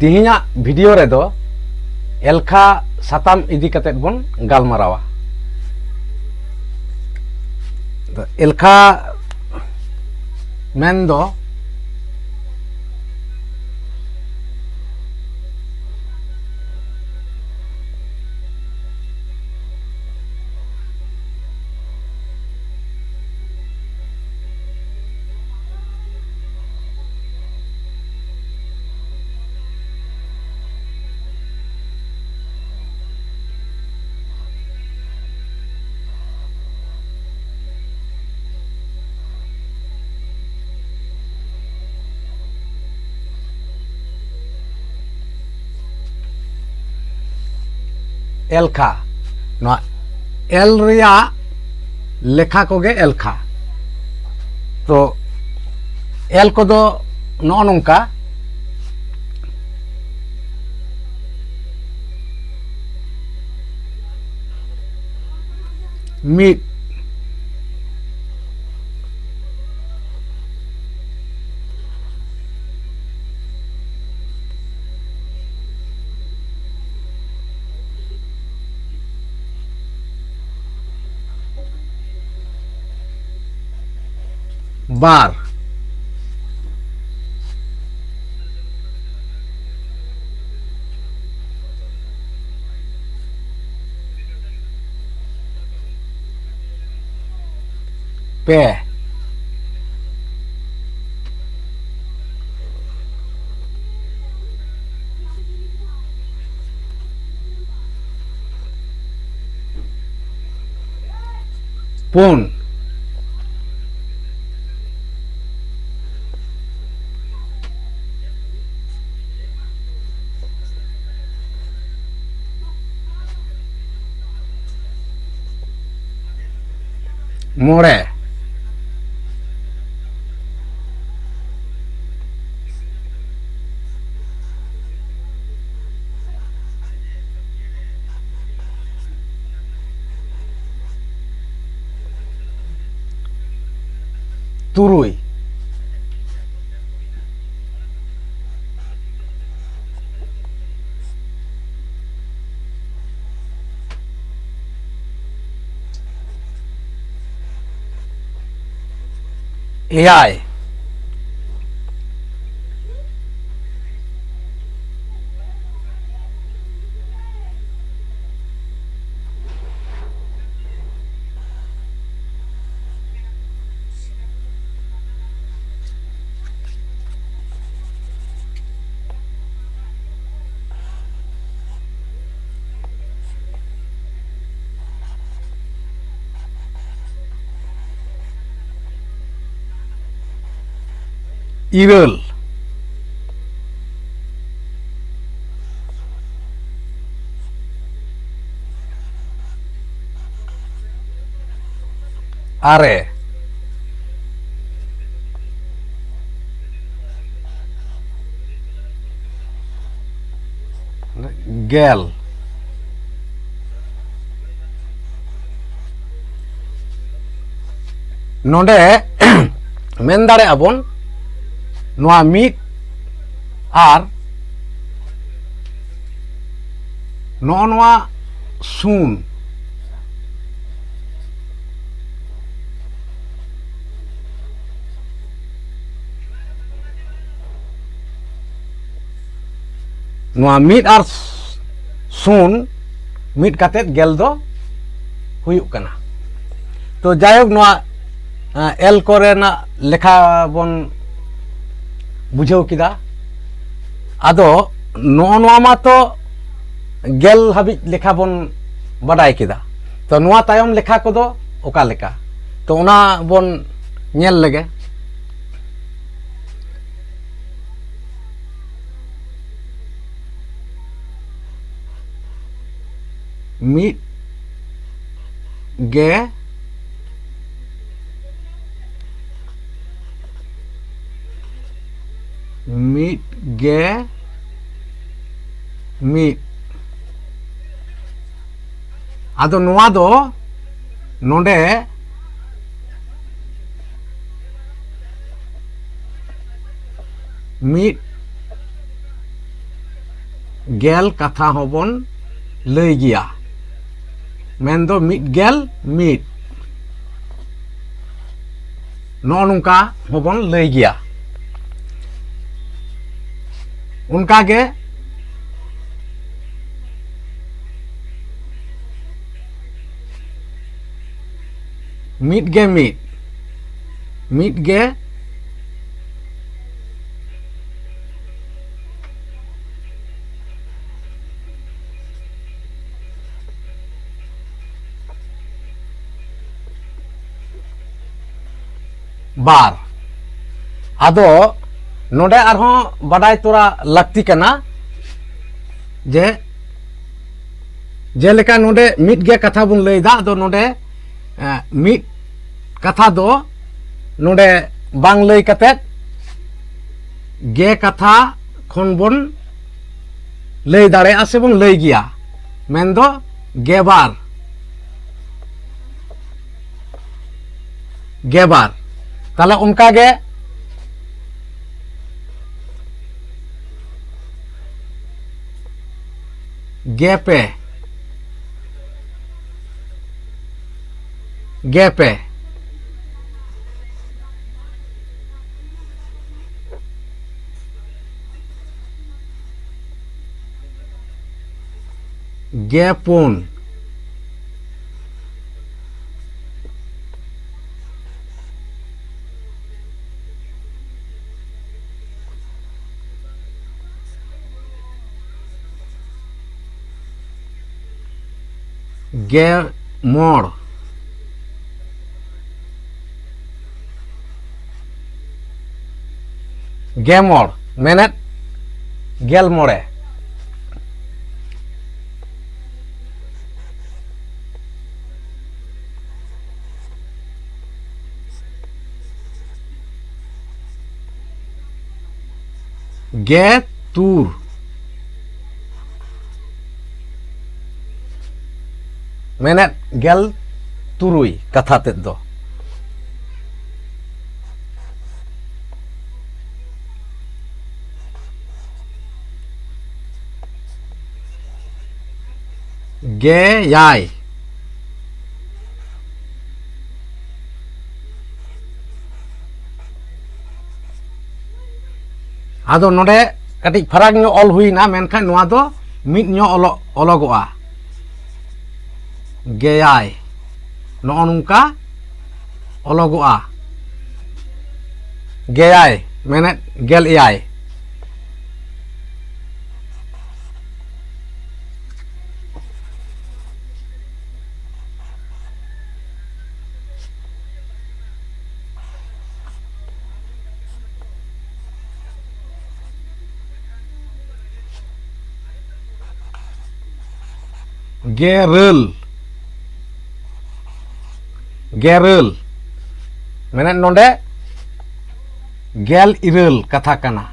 तिहिना video रे दो एलखा साताम इदी कतेत बन गालमारावा। तो एलखा मेन दो एलखा ना एल रिया लेखा कोगे एलखा। तो एल को दो नो नोंका मिट बार पे पुन मोड़े तुरुई एआई इरल आरे गेल नोडे मेन दाड़े आबोन नोआ मिट आर नोआ सुन नोआ मिट आर सुन मिट कातेत गेल दो हुयुक कना। तो जायक नोआ एल कोरेना लेखा बन बुझाव किदा आदो नोआ मा तो गेल हाबि लेखा बन बाडाय किदा। तो नोआ तायम लेखा को दो ओका लेखा तो ओना बन नेल लगे। मिट गे मिट गे मिट आदो नोआ दो नोडे मिट गेल कथा होबन लई गिया मेन दो मिट गेल मिट नो नुका होबन लई गिया उनका गे मिट गे मिट गे बार आदो नोडे आरहों बडाय तोरा लगती कना जे जेलेका नोडे मिट गे कथा बुन लई दा आदो नोडे मिट कथा दो नोडे बांग लई कते गे कथा खन बन लई दाड़े आसे बन लई गिया मेन दो गेबार ताला उनका गे गेपे गेपुन गे मोड़ मेनेट गेल मोड़े गे तूर मेनेट गेल तुरुई कथा तेद दो गे याय आदो नोडे कटिक फराक नो ऑल हुई ना मेनखान नोआ दो मिट नो अलगोआ गेयाय नो नुका अलगोआ गेयाय मेने गेल एयाय गेरल मेने नोडे गेल इरल कथा कना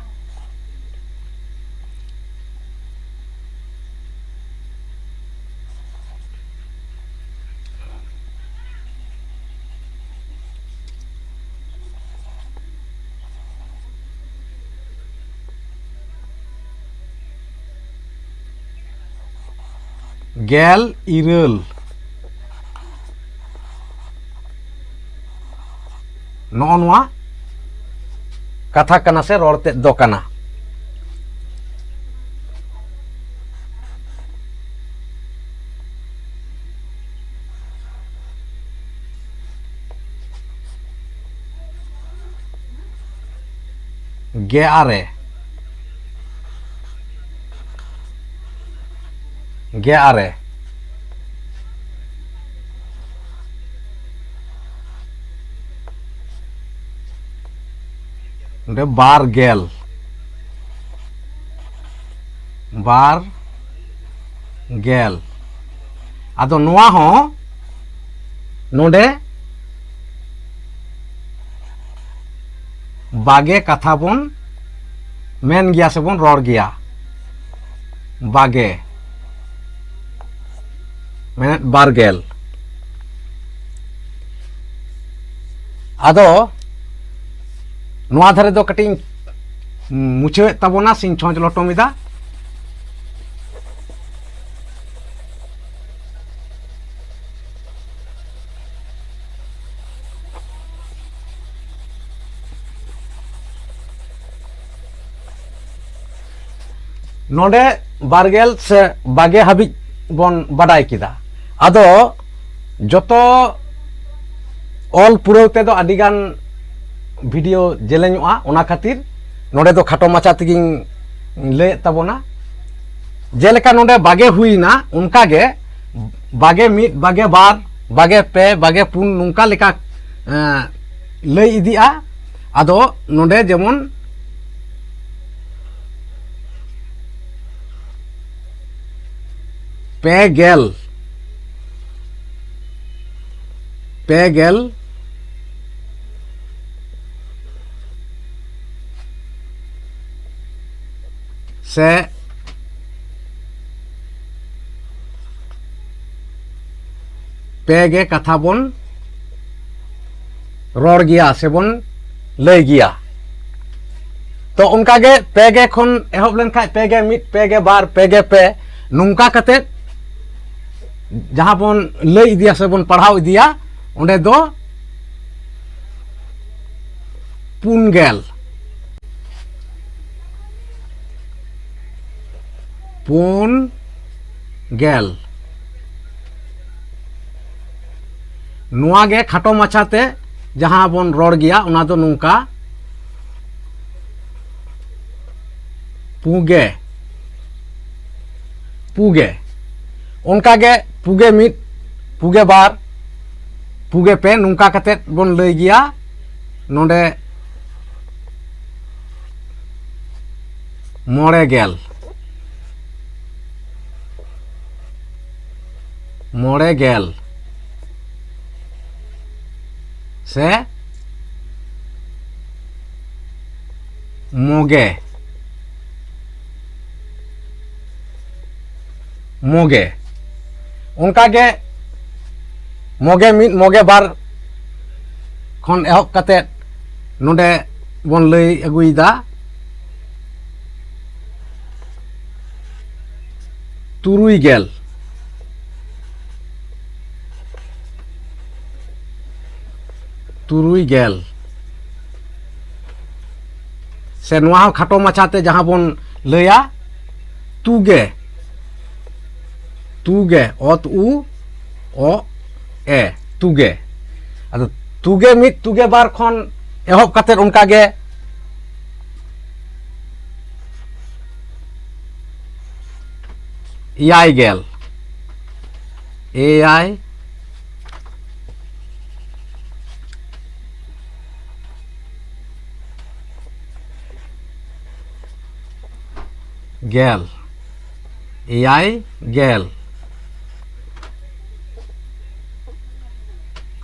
गेल इरल नोआ कथा कना से रोड़ते दो कना गे आरे बार गेल आदो नोआ हो नोडे बागे कथा बन मेन गया से बन रोड़ गया बागे मेने बारगेल आदो नोआ धारे दो कटिंग मुछे तबोना सिंह छोंच लोटोमिदा नोडे बारगेल से बागे हाबिज बन बाडाय किदा आदो जतो ऑल पुरव तेदो आदिगान वीडियो जेलेङोआ ओना खातिर नोडे दो खाटो माचा तेगिं लय ताबोना जेलेका नोडे बागे हुईना उनका गे बागे मिट बागे बार बागे पे बागे पुन नुंका लेका लय इदिया आदो नोडे जेमन पेगेल से पेगे कथा बन रड़ गया से बन लय गया तो उनका गे पेगे खन एहब लेनखा पेगे मिट पेगे बार पेगे पे नुंका कते जहां बन लय इदिया से बन पढ़ाव इदिया उन्हें दो पुनगेल नुआ गे खाटो माछाते जहां बन रड़ गया उना दो नुंका पुगे उनका गे पुगे मिट पुगे बार पुगे पे नुंका कते बन लय गया नोडे मोड़े गेल से मोगे उनका गे मोगे मिट मोगे बार खन एहब कते नोडे बन लय अगुइदा तुरुई गेल से नुआ खाटो माछाते जहां बन लया तुगे अत उ ओ ए तुगे अदो तुगे मिट तुगे बार खन एहब कते उनका गे एआई गेल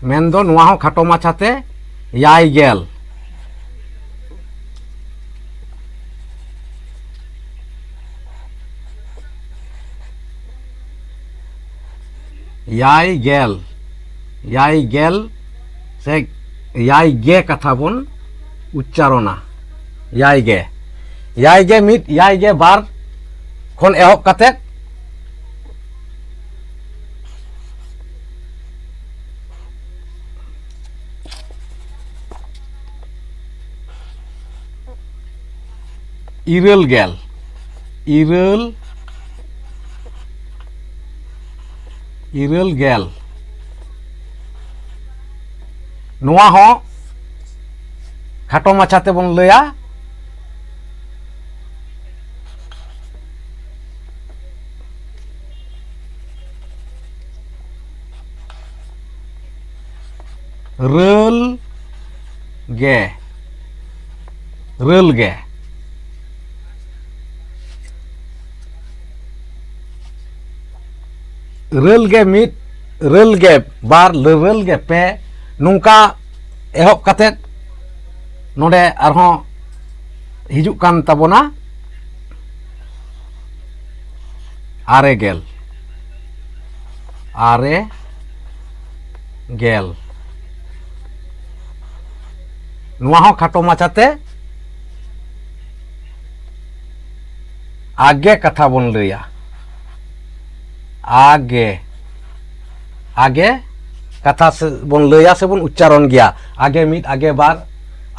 मेन दो नुआ हो खाटो माछाते याई गेल से याई गे कथा बन उच्चारणा याई गे मिट याई गे बार खन एहब कते इरल गेल नुआ हो खाटो माछाते बन लया रल गे मिट रल गे बार रल गे पे नुंका एहब कते नोडे आरहों हिजुक कान ताबोना आरे गेल नुआ हो खाटो माछाते आगे कथा बन लया आगे कथा से बन लया से बन उच्चारण गया आगे मिट आगे बार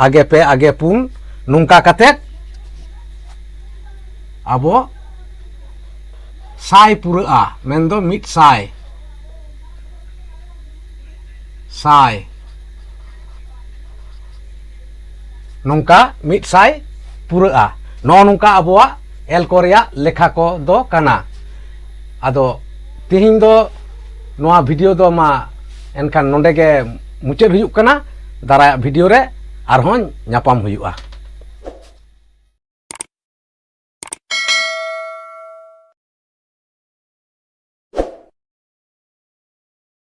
आगे पे आगे पुन नुंका कते आबो साय पुरा'a मेनदो मिट साय साय नोंका मिट साय पुरा'a नो नोंका अबोआ एल को रेया लेखा को दो काना आदो तिहिं दो नोआ वीडियो दो मा एनखान नोंडे गे मुचाद हुयुक काना दाराया वीडियो रे आरहों ᱧᱟᱯᱟᱢ हुयुआ।